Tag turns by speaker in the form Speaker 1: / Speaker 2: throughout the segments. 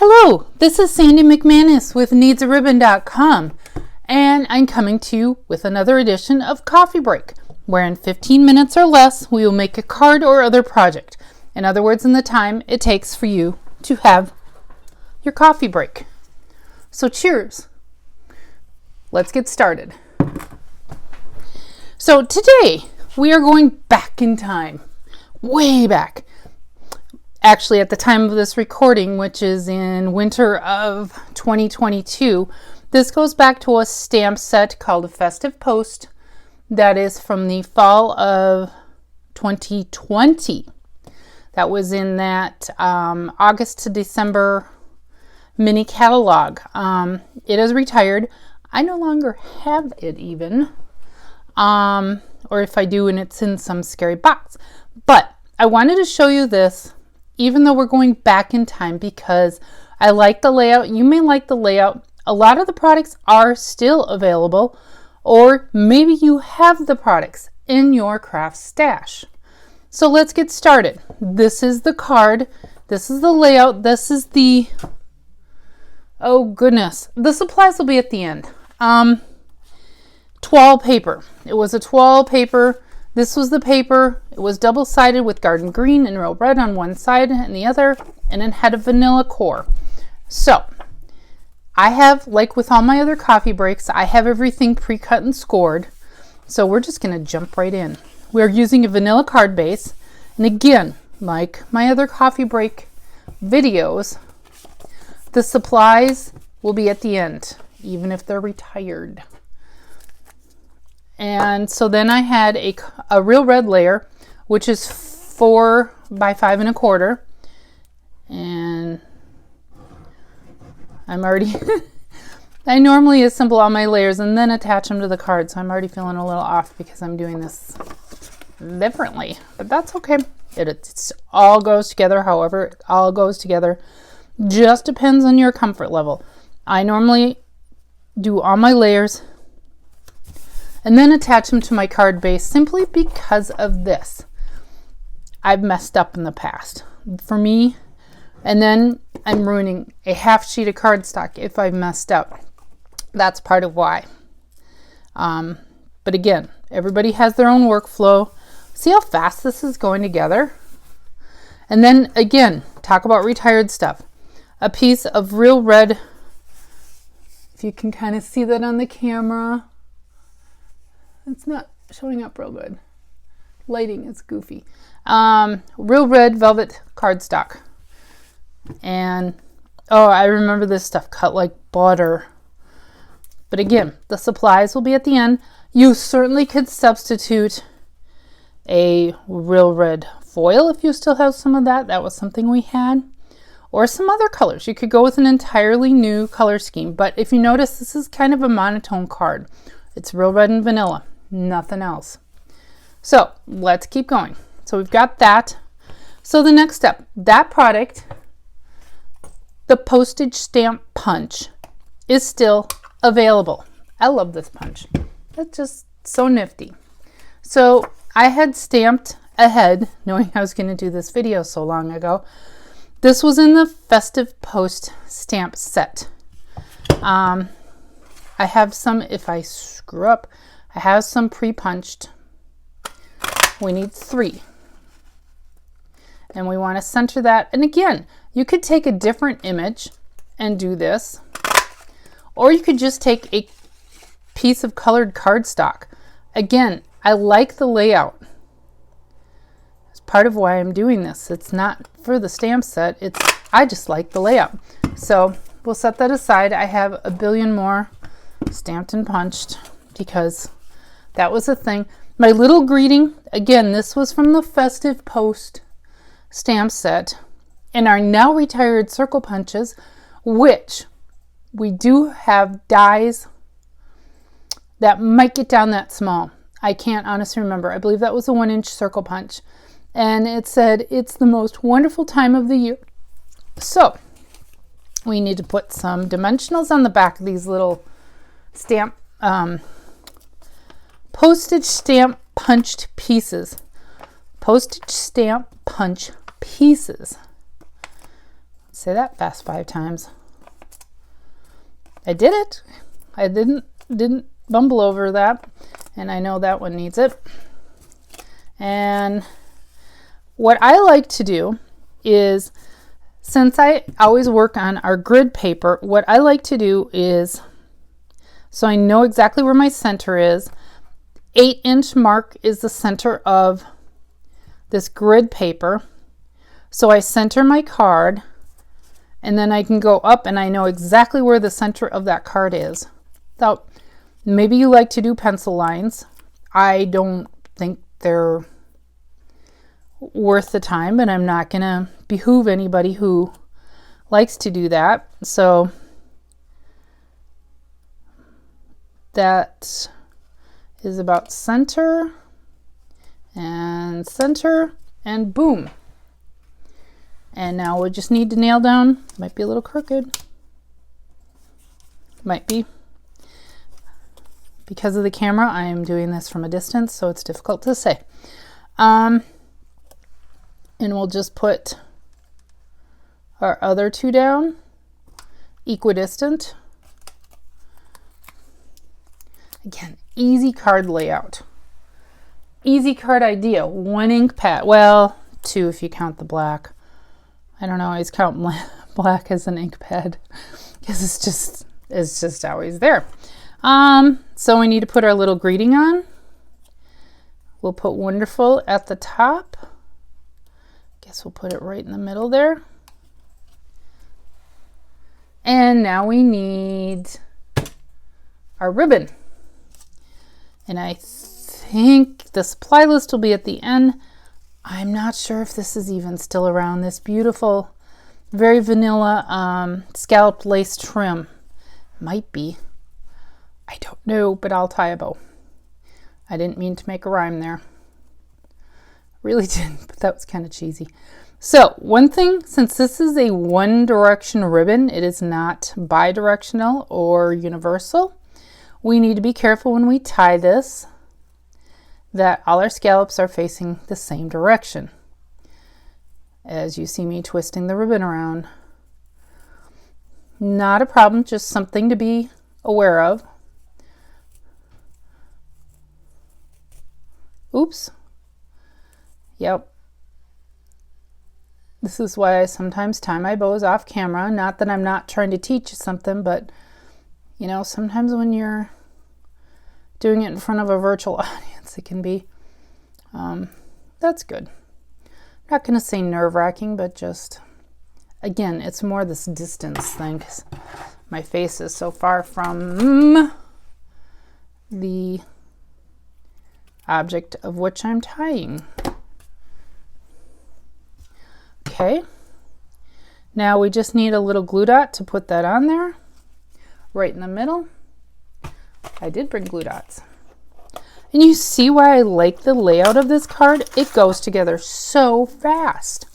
Speaker 1: Hello, this is Sandy McManus with needsaribbon.com, and I'm coming to you with another edition of Coffee Break, where in 15 minutes or less we will make a card or other project. In other words, in the time it takes for you to have your coffee break. So cheers. Let's get started. So today we are going back in time, way back. Actually, at the time of this recording, which is in winter of 2022, this goes back to a stamp set called a Festive Post that is from the fall of 2020. That was in that August to December mini catalog. It is retired. I no longer have it even. Or if I do, and it's in some scary box. But I wanted to show you this, even though we're going back in time, because I like the layout. You may like the layout. A lot of the products are still available, or maybe you have the products in your craft stash. So let's get started. This is the card. This is the layout. This is the, oh goodness, the supplies will be at the end. Toile paper. It was a toile paper. This was the paper. It was double-sided with garden green and real red on one side and the other, and it had a vanilla core. So I have, like with all my other coffee breaks, I have everything pre-cut and scored. So we're just going to jump right in. We're using a vanilla card base. And again, like my other coffee break videos, the supplies will be at the end, even if they're retired. And so then I had a real red layer, which is 4 by 5 1/4. And I'm already, I normally assemble all my layers and then attach them to the card. So I'm already feeling a little off because I'm doing this differently, but that's okay. It all goes together. However, it all goes together. Just depends on your comfort level. I normally do all my layers and then attach them to my card base simply because of this. I've messed up in the past for me, and then I'm ruining a half sheet of cardstock if I've messed up. That's part of why. But again, everybody has their own workflow. See how fast this is going together? And then again, talk about retired stuff. A piece of real red, if you can kind of see that on the camera. It's not showing up real good. Lighting is goofy. Real red velvet cardstock. And, oh, I remember this stuff cut like butter. But again, the supplies will be at the end. You certainly could substitute a real red foil if you still have some of that. That was something we had. Or some other colors. You could go with an entirely new color scheme. But if you notice, this is kind of a monotone card. It's real red and vanilla. Nothing else. So let's keep going. So we've got that. So the next step, that product, the postage stamp punch, is still available. I love this punch. It's just so nifty. So I had stamped ahead, knowing I was going to do this video so long ago. This was in the Festive Post stamp set. I have some, if I screw up, I have some pre-punched. We need 3. And we want to center that. And again, you could take a different image and do this. Or you could just take a piece of colored cardstock. Again, I like the layout. It's part of why I'm doing this. It's not for the stamp set. I just like the layout. So we'll set that aside. I have a billion more stamped and punched because that was a thing. My little greeting, again, this was from the Festive Post stamp set, and our now retired circle punches, which we do have dies that might get down that small. I can't honestly remember. I believe that was a 1-inch circle punch. And it said, it's the most wonderful time of the year. So we need to put some dimensionals on the back of these little stamp, postage stamp punched pieces. Postage stamp punch pieces. Say that fast 5 times. I did it. I didn't bumble over that, and I know that one needs it. And what I like to do is, since I always work on our grid paper, what I like to do is, so I know exactly where my center is, 8-inch mark is the center of this grid paper. So I center my card, and then I can go up and I know exactly where the center of that card is. So maybe you like to do pencil lines. I don't think they're worth the time, but I'm not gonna behoove anybody who likes to do that. So that is about center and boom. And now we just need to nail down, might be a little crooked, might be. Because of the camera, I am doing this from a distance, so it's difficult to say. And we'll just put our other 2 down, equidistant. Again, easy card layout. Easy card idea. 1 ink pad. Well, 2 if you count the black. I don't always count black as an ink pad because it's just always there. So we need to put our little greeting on. We'll put wonderful at the top. Guess we'll put it right in the middle there. And now we need our ribbon. And I think the supply list will be at the end. I'm not sure if this is even still around. This beautiful, very vanilla scalloped lace trim. Might be. I don't know, but I'll tie a bow. I didn't mean to make a rhyme there. Really didn't, but that was kind of cheesy. So one thing, since this is a one direction ribbon, it is not bi-directional or universal. We need to be careful when we tie this that all our scallops are facing the same direction. As you see me twisting the ribbon around. Not a problem, just something to be aware of. Oops. Yep. This is why I sometimes tie my bows off camera. Not that I'm not trying to teach you something, but you know, sometimes when you're doing it in front of a virtual audience, it can be, that's good. I'm not going to say nerve-wracking, but just, again, it's more this distance thing, 'cause my face is so far from the object of which I'm tying. Okay, now we just need a little glue dot to put that on there, right in the middle. I did bring glue dots. And you see why I like the layout of this card? It goes together so fast.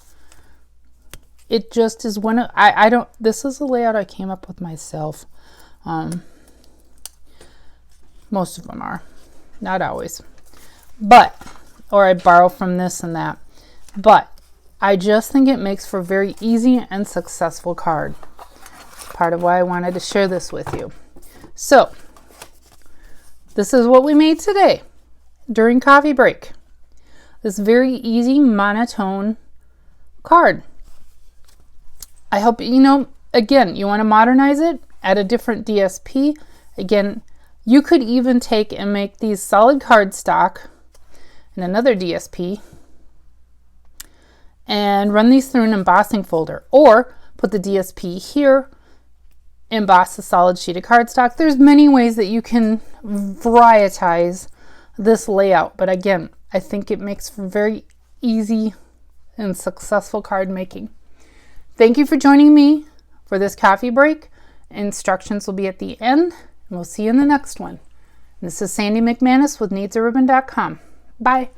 Speaker 1: It just is one of, I don't, this is a layout I came up with myself. Most of them are, not always. But, or I borrow from this and that. But I just think it makes for a very easy and successful card. Part of why I wanted to share this with you. So, this is what we made today during coffee break. This very easy monotone card. I hope, you know, again, you want to modernize it, add a different DSP. Again, you could even take and make these solid cardstock in another DSP and run these through an embossing folder, or put the DSP here, emboss a solid sheet of cardstock. There's many ways that you can varietize this layout, but again, I think it makes for very easy and successful card making. Thank you for joining me for this coffee break. Instructions will be at the end, and we'll see you in the next one. This is Sandy McManus with needsaribbon.com. Bye.